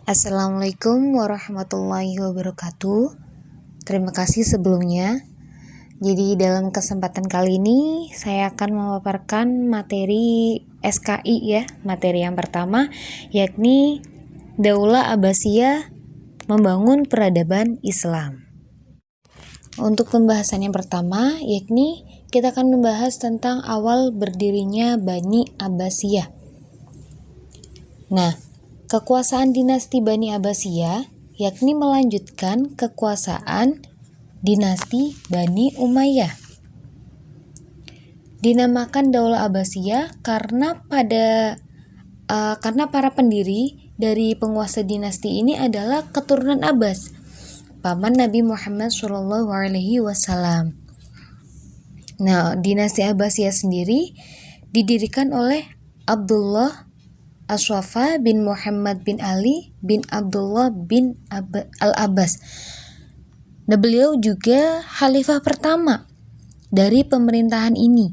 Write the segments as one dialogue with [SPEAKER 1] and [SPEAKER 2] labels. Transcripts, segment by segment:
[SPEAKER 1] Assalamualaikum warahmatullahi wabarakatuh. Terima kasih sebelumnya. Jadi dalam kesempatan kali ini saya akan memaparkan materi SKI ya. Materi yang pertama yakni Daulah Abbasiyah membangun peradaban Islam. Untuk pembahasan yang pertama yakni kita akan membahas tentang awal berdirinya Bani Abbasiyah. Nah, kekuasaan dinasti Bani Abbasiyah yakni melanjutkan kekuasaan dinasti Bani Umayyah. Dinamakan Daulah Abbasiyah karena para pendiri dari penguasa dinasti ini adalah keturunan Abbas, paman Nabi Muhammad SAW. Nah, dinasti Abbasiyah sendiri didirikan oleh Abdullah Aswafa bin Muhammad bin Ali bin Abdullah bin Al-Abbas. Nah, beliau juga khalifah pertama dari pemerintahan ini.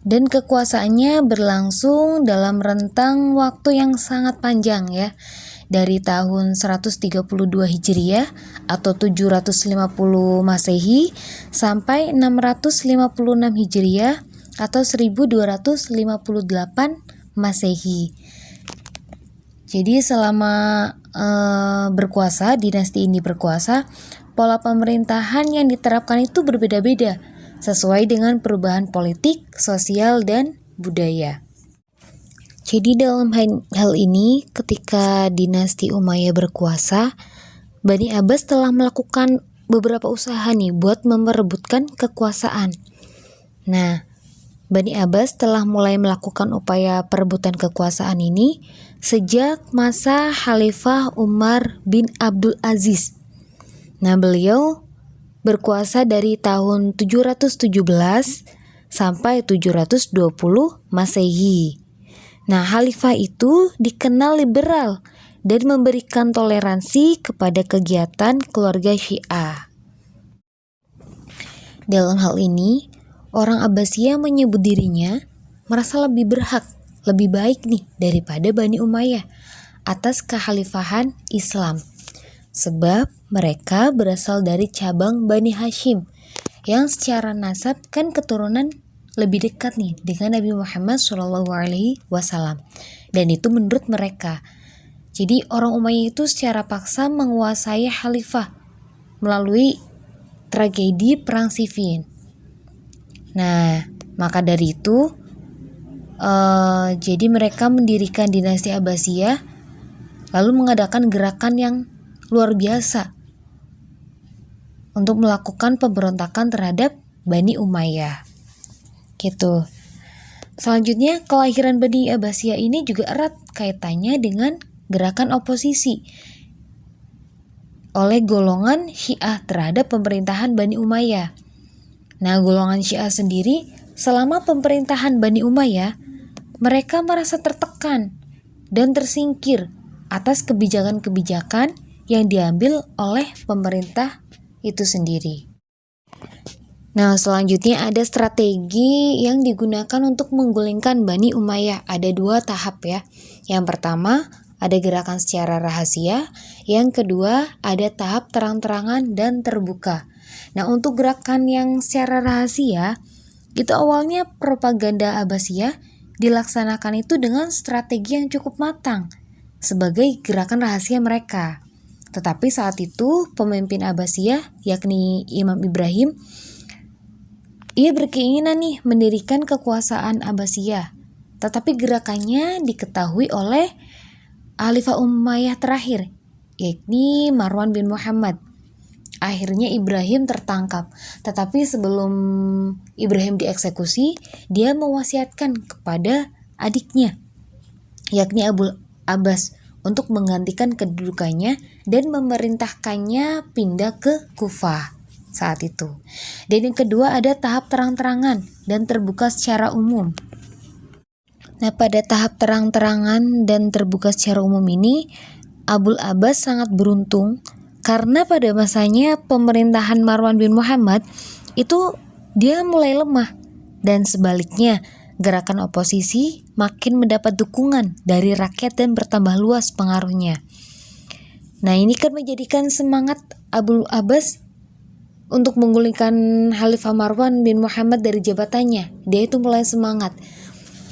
[SPEAKER 1] Dan kekuasaannya berlangsung dalam rentang waktu yang sangat panjang ya. Dari tahun 132 Hijriah atau 750 Masehi sampai 656 Hijriah atau 1258 Masehi. Jadi selama dinasti ini berkuasa, pola pemerintahan yang diterapkan itu berbeda-beda sesuai dengan perubahan politik, sosial, dan budaya. Jadi dalam hal ini ketika dinasti Umayyah berkuasa, Bani Abbas telah melakukan beberapa usaha nih buat memperebutkan kekuasaan. Nah, Bani Abbas telah mulai melakukan upaya perebutan kekuasaan ini sejak masa Khalifah Umar bin Abdul Aziz. Nah, beliau berkuasa dari tahun 717 sampai 720 Masehi. Nah, khalifah itu dikenal liberal dan memberikan toleransi kepada kegiatan keluarga Syiah. Dalam hal ini, orang Abbasiyah menyebut dirinya merasa lebih berhak, lebih baik nih daripada Bani Umayyah atas kekhalifahan Islam. Sebab mereka berasal dari cabang Bani Hashim yang secara nasab kan keturunan lebih dekat nih dengan Nabi Muhammad SAW. Dan itu menurut mereka. Jadi orang Umayyah itu secara paksa menguasai khalifah melalui tragedi Perang Siffin. Nah, maka dari itu jadi mereka mendirikan dinasti Abbasiyah lalu mengadakan gerakan yang luar biasa untuk melakukan pemberontakan terhadap Bani Umayyah. Gitu. Selanjutnya, kelahiran Bani Abbasiyah ini juga erat kaitannya dengan gerakan oposisi oleh golongan Syiah terhadap pemerintahan Bani Umayyah. Nah, golongan Syiah sendiri selama pemerintahan Bani Umayyah, mereka merasa tertekan dan tersingkir atas kebijakan-kebijakan yang diambil oleh pemerintah itu sendiri. Nah, selanjutnya ada strategi yang digunakan untuk menggulingkan Bani Umayyah. Ada 2 tahap ya. Yang pertama, ada gerakan secara rahasia. Yang kedua, ada tahap terang-terangan dan terbuka. Nah, untuk gerakan yang secara rahasia, itu awalnya propaganda Abbasiyah dilaksanakan itu dengan strategi yang cukup matang sebagai gerakan rahasia mereka. Tetapi saat itu pemimpin Abbasiyah yakni Imam Ibrahim, ia berkeinginan nih mendirikan kekuasaan Abbasiyah. Tetapi gerakannya diketahui oleh Khalifah Umayyah terakhir, yakni Marwan bin Muhammad. Akhirnya Ibrahim tertangkap. Tetapi sebelum Ibrahim dieksekusi, dia mewasiatkan kepada adiknya, yakni Abu Abbas, untuk menggantikan kedudukannya dan memerintahkannya pindah ke Kufah saat itu. Dan yang kedua ada tahap terang-terangan dan terbuka secara umum. Nah, pada tahap terang-terangan dan terbuka secara umum ini, Abu Abbas sangat beruntung karena pada masanya pemerintahan Marwan bin Muhammad itu dia mulai lemah, dan sebaliknya Gerakan oposisi makin mendapat dukungan dari rakyat dan bertambah luas pengaruhnya. Nah, ini kan menjadikan semangat Abu Abbas untuk menggulingkan Khalifah Marwan bin Muhammad dari jabatannya. Dia itu mulai semangat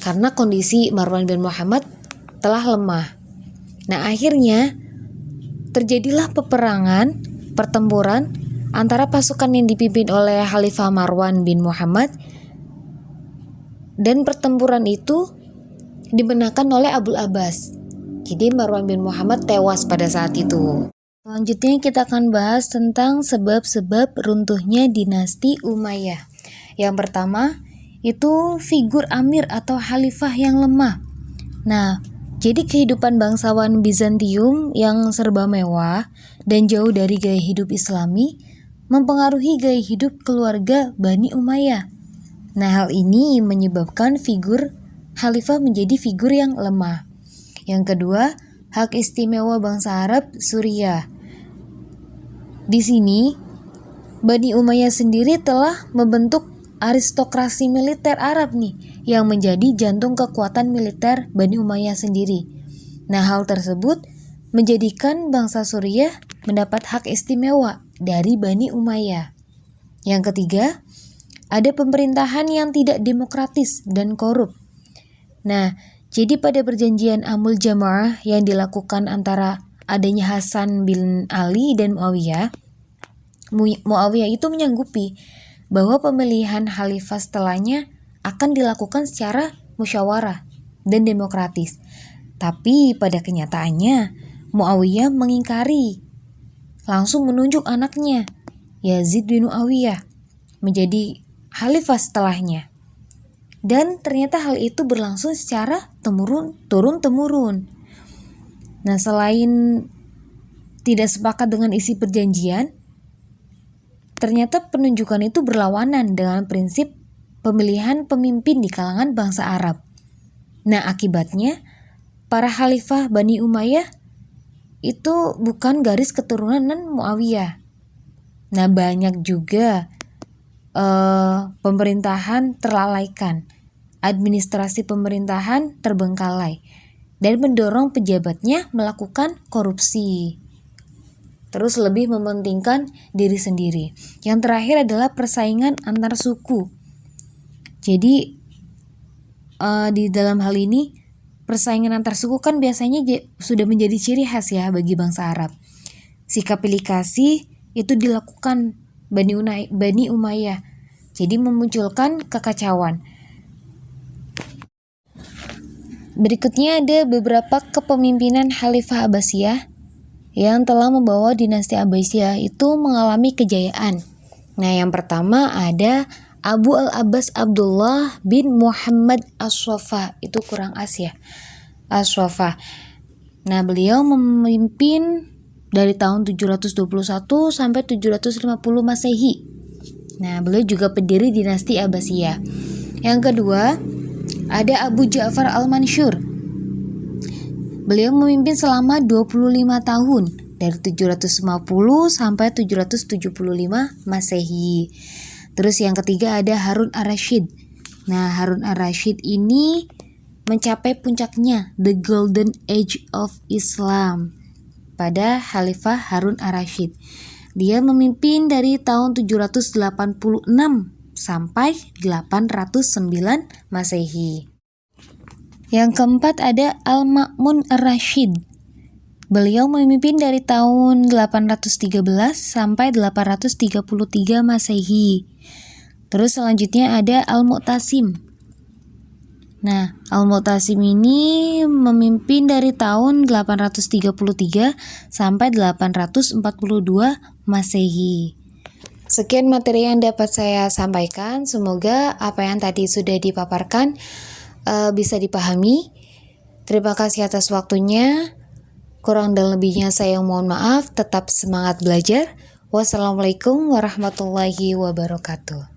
[SPEAKER 1] karena kondisi Marwan bin Muhammad telah lemah. Nah, akhirnya terjadilah pertempuran antara pasukan yang dipimpin oleh Khalifah Marwan bin Muhammad, dan pertempuran itu dimenangkan oleh Abu Abbas. Jadi Marwan bin Muhammad tewas pada saat itu. Selanjutnya kita akan bahas tentang sebab-sebab runtuhnya dinasti Umayyah. Yang pertama itu figur amir atau khalifah yang lemah. Nah, jadi kehidupan bangsawan Bizantium yang serba mewah dan jauh dari gaya hidup Islami mempengaruhi gaya hidup keluarga Bani Umayyah. Nah, hal ini menyebabkan figur khalifah menjadi figur yang lemah. Yang kedua, hak istimewa bangsa Arab Suriah. Di sini, Bani Umayyah sendiri telah membentuk aristokrasi militer Arab nih, yang menjadi jantung kekuatan militer Bani Umayyah sendiri. Nah, hal tersebut menjadikan bangsa Suriah mendapat hak istimewa dari Bani Umayyah. Yang ketiga, ada pemerintahan yang tidak demokratis dan korup. Nah, jadi pada perjanjian Amul Jamaah yang dilakukan antara adanya Hasan bin Ali dan Muawiyah itu menyanggupi bahwa pemilihan khalifah setelahnya akan dilakukan secara musyawarah dan demokratis. Tapi pada kenyataannya Muawiyah mengingkari, langsung menunjuk anaknya Yazid bin Muawiyah menjadi khalifah setelahnya. Dan ternyata hal itu berlangsung secara turun-temurun. Nah, selain tidak sepakat dengan isi perjanjian, ternyata penunjukan itu berlawanan dengan prinsip pemilihan pemimpin di kalangan bangsa Arab. Nah, akibatnya para khalifah Bani Umayyah itu bukan garis keturunan Muawiyah. Nah, banyak juga pemerintahan terlalaikan, administrasi pemerintahan terbengkalai, dan mendorong pejabatnya melakukan korupsi. Terus lebih mementingkan diri sendiri. Yang terakhir adalah persaingan antar suku. Jadi di dalam hal ini persaingan antar suku kan biasanya sudah menjadi ciri khas ya bagi bangsa Arab. Sikap pilih kasih itu dilakukan Bani Umayyah. Jadi memunculkan kekacauan. Berikutnya ada beberapa kepemimpinan Khalifah Abbasiyah yang telah membawa dinasti Abbasiyah itu mengalami kejayaan. Nah, yang pertama ada Abu al-Abbas Abdullah bin Muhammad As-Saffah. Itu kurang as ya. As-Saffah. Nah, beliau memimpin dari tahun 721 sampai 750 Masehi. Nah, beliau juga pendiri dinasti Abbasiyah. Yang kedua, ada Abu Ja'far al-Mansur. Beliau memimpin selama 25 tahun dari 750 sampai 775 Masehi. Terus yang ketiga ada Harun ar-Rasyid. Nah, Harun ar-Rasyid ini mencapai puncaknya the golden age of Islam pada Khalifah Harun ar-Rasyid. Dia memimpin dari tahun 786 sampai 809 Masehi. Yang keempat ada Al-Ma'mun ar-Rasyid. Beliau memimpin dari tahun 813 sampai 833 Masehi. Terus selanjutnya ada Al-Mu'tasim. Nah, Al-Mu'tasim ini memimpin dari tahun 833 sampai 842 Masehi. Sekian materi yang dapat saya sampaikan. Semoga apa yang tadi sudah dipaparkan bisa dipahami. Terima kasih atas waktunya. Kurang dan lebihnya saya mohon maaf. Tetap semangat belajar. Wassalamualaikum warahmatullahi wabarakatuh.